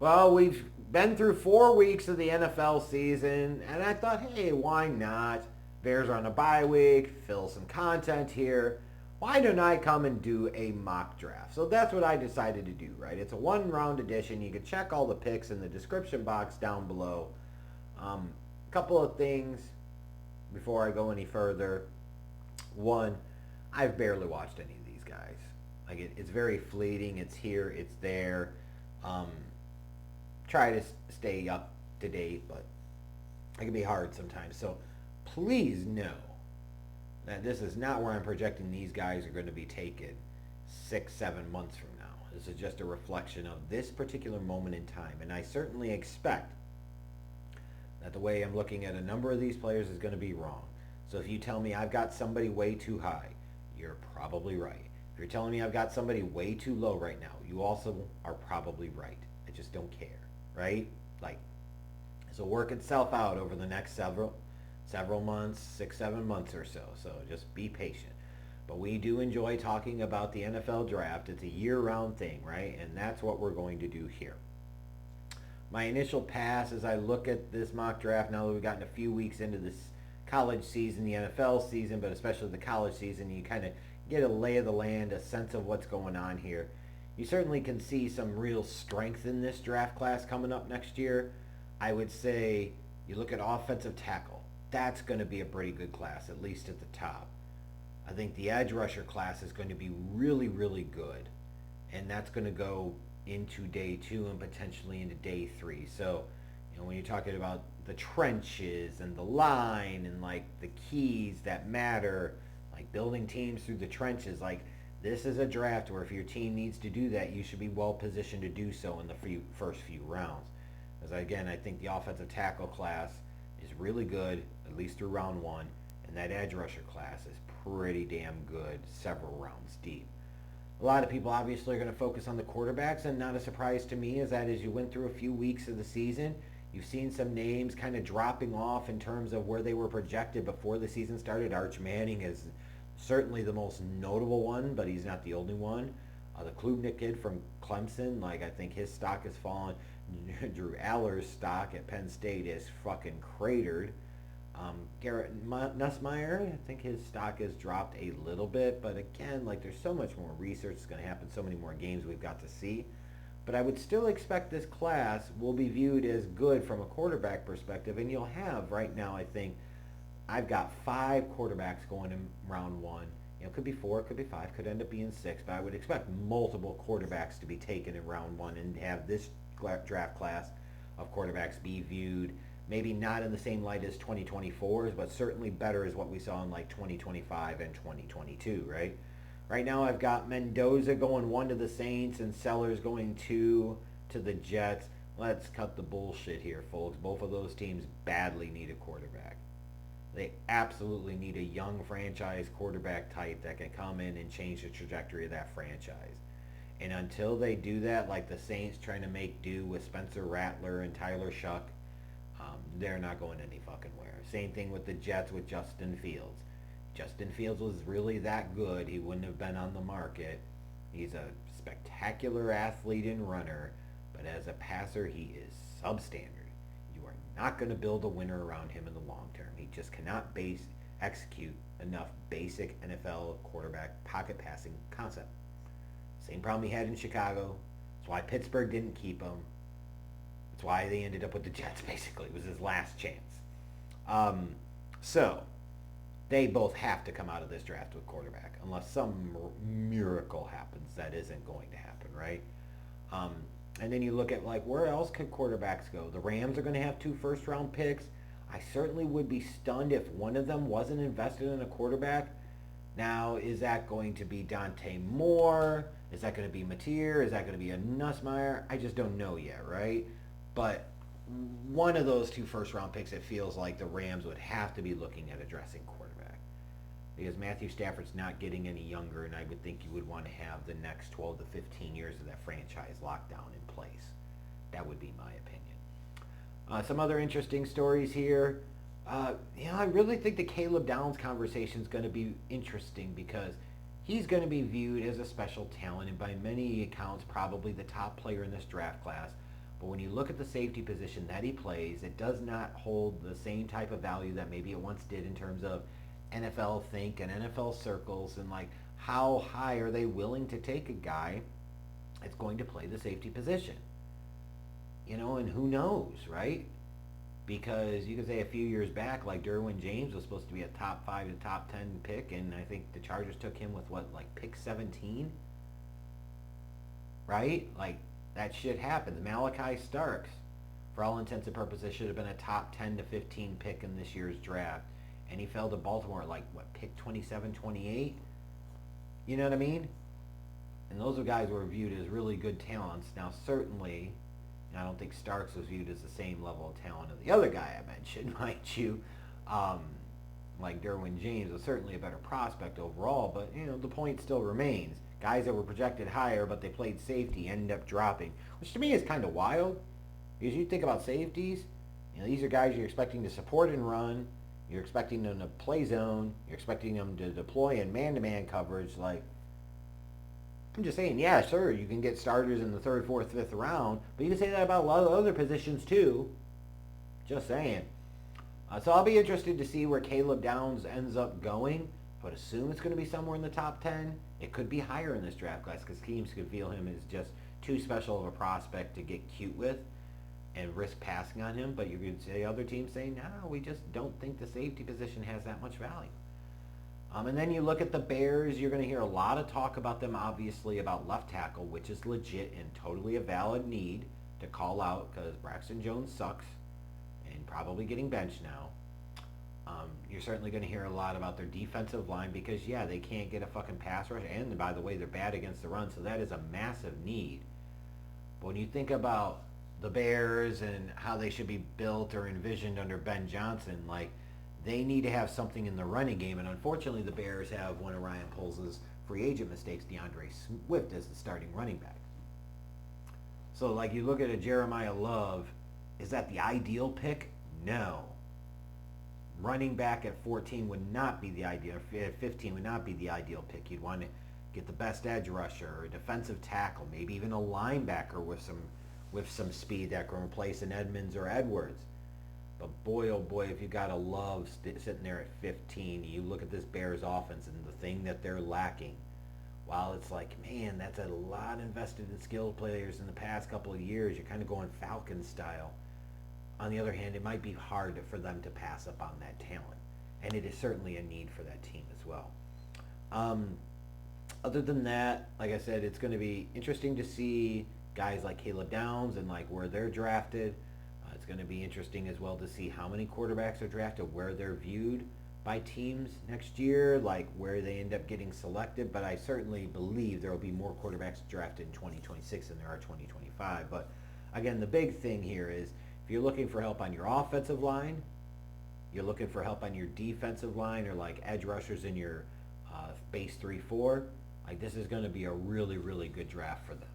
Well, we've been through 4 weeks of the NFL season, and I thought, hey, why not? Bears are on a bye week, fill some content here. Why don't I come and do a mock draft? So that's what I decided to do, right? It's a one-round edition. You can check all the picks in the description box down below. Couple of things before I go any further. One, I've barely watched any of these guys. It's very fleeting. It's here. It's there. Um, Try to stay up to date, but it can be hard sometimes. So please know that this is not where I'm projecting these guys are going to be taken 6, 7 months from now. This is just a reflection of this particular moment in time, and I certainly expect that the way I'm looking at a number of these players is going to be wrong. So if you tell me I've got somebody way too high, you're probably right. If you're telling me I've got somebody way too low right now, you also are probably right. I just don't care, right? Like, this will work itself out over the next several months, 6, 7 months or so. So just be patient. But we do enjoy talking about the NFL draft. It's a year-round thing, right? And that's what we're going to do here. My initial pass as I look at this mock draft, now that we've gotten a few weeks into this college season, the NFL season, but especially the college season, you kind of get a lay of the land, a sense of what's going on here. You certainly can see some real strength in this draft class coming up next year. I would say you look at offensive tackle. That's going to be a pretty good class, at least at the top. I think the edge rusher class is going to be really, really good. And that's going to go into day 2 and potentially into day 3. So, when you're talking about the trenches and the line and like the keys that matter, like building teams through the trenches, like this is a draft where if your team needs to do that, you should be well positioned to do so in the first few rounds. As again, I think the offensive tackle class is really good, at least through round 1, and that edge rusher class is pretty damn good several rounds deep. A lot of people obviously are going to focus on the quarterbacks, and not a surprise to me is that as you went through a few weeks of the season, you've seen some names kind of dropping off in terms of where they were projected before the season started. Arch Manning is certainly the most notable one, but he's not the only one. The Klubnik kid from Clemson, I think his stock has fallen. Drew Aller's stock at Penn State is fucking cratered. Garrett Nussmeier, I think his stock has dropped a little bit, but again, there's so much more research that's going to happen, so many more games we've got to see. But I would still expect this class will be viewed as good from a quarterback perspective, and you'll have right now, I think, I've got 5 quarterbacks going in round 1. It could be 4, it could be 5, could end up being 6, but I would expect multiple quarterbacks to be taken in round 1 and have this draft class of quarterbacks be viewed maybe not in the same light as 2024's, but certainly better as what we saw in 2025 and 2022, right? Right now I've got Mendoza going 1 to the Saints and Sellers going 2 to the Jets. Let's cut the bullshit here, folks. Both of those teams badly need a quarterback. They absolutely need a young franchise quarterback type that can come in and change the trajectory of that franchise. And until they do that, like the Saints trying to make do with Spencer Rattler and Tyler Shuck, they're not going any fucking where. Same thing with the Jets with Justin Fields. Justin Fields was really that good, he wouldn't have been on the market. He's a spectacular athlete and runner, but as a passer, he is substandard. You are not going to build a winner around him in the long term. He just cannot execute enough basic NFL quarterback pocket passing concept. Same problem he had in Chicago. That's why Pittsburgh didn't keep him. That's why they ended up with the Jets, basically. It was his last chance. So, they both have to come out of this draft with quarterback, unless some miracle happens. That isn't going to happen, right? And then you look at, where else could quarterbacks go? The Rams are going to have 2 first-round picks. I certainly would be stunned if one of them wasn't invested in a quarterback. Now, is that going to be Dante Moore? Is that going to be Matayo? Is that going to be a Nussmeier? I just don't know yet, right? But one of those 2 first-round picks, it feels like the Rams would have to be looking at addressing quarterback. Because Matthew Stafford's not getting any younger, and I would think you would want to have the next 12 to 15 years of that franchise locked down in place. That would be my opinion. Some other interesting stories here. I really think the Caleb Downs conversation is going to be interesting because he's going to be viewed as a special talent and by many accounts probably the top player in this draft class. But when you look at the safety position that he plays, it does not hold the same type of value that maybe it once did in terms of NFL think and NFL circles, and like how high are they willing to take a guy that's going to play the safety position? And who knows, right? Because you could say a few years back, like Derwin James was supposed to be a top 5 to top 10 pick, and I think the Chargers took him with like pick 17, right? Like that shit happened. The Malachi Starks, for all intents and purposes, should have been a top 10 to 15 pick in this year's draft, and he fell to Baltimore at like pick 27, 28. You know what I mean? And those are guys who were viewed as really good talents. Now, certainly, I don't think Starks was viewed as the same level of talent as the other guy I mentioned, mind you. Like Derwin James was certainly a better prospect overall, but the point still remains. Guys that were projected higher, but they played safety, ended up dropping, which to me is kind of wild. Because you think about safeties, these are guys you're expecting to support and run. You're expecting them to play zone. You're expecting them to deploy in man-to-man coverage. Like, I'm just saying, yeah, sure, you can get starters in the 3rd, 4th, 5th round, but you can say that about a lot of other positions too. Just saying. So I'll be interested to see where Caleb Downs ends up going, but assume it's going to be somewhere in the top 10. It could be higher in this draft class because teams could feel him as just too special of a prospect to get cute with and risk passing on him, but you could say other teams saying, no, we just don't think the safety position has that much value. And then you look at the Bears, you're going to hear a lot of talk about them, obviously, about left tackle, which is legit and totally a valid need to call out because Braxton Jones sucks and probably getting benched now. You're certainly going to hear a lot about their defensive line because, yeah, they can't get a fucking pass rush, and by the way, they're bad against the run, so that is a massive need. But when you think about the Bears and how they should be built or envisioned under Ben Johnson, like, they need to have something in the running game, and unfortunately the Bears have one of Ryan Poles' free agent mistakes, DeAndre Swift, as the starting running back. So, like, you look at a Jeremiyah Love, is that the ideal pick? No. Running back at 14 would not be the ideal, at 15 would not be the ideal pick. You'd want to get the best edge rusher or a defensive tackle, maybe even a linebacker with some speed that can replace an Edmonds or Edwards. But boy, oh boy, if you got a Love sitting there at 15, you look at this Bears offense and the thing that they're lacking. While it's like, man, that's a lot invested in skilled players in the past couple of years. You're kind of going Falcon style. On the other hand, it might be hard for them to pass up on that talent. And it is certainly a need for that team as well. Other than that, like I said, it's going to be interesting to see guys like Caleb Downs and like where they're drafted. It's going to be interesting as well to see how many quarterbacks are drafted, where they're viewed by teams next year, like where they end up getting selected. But I certainly believe there will be more quarterbacks drafted in 2026 than there are 2025. But again, the big thing here is if you're looking for help on your offensive line, you're looking for help on your defensive line or like edge rushers in your base 3-4, like this is going to be a really, really good draft for them.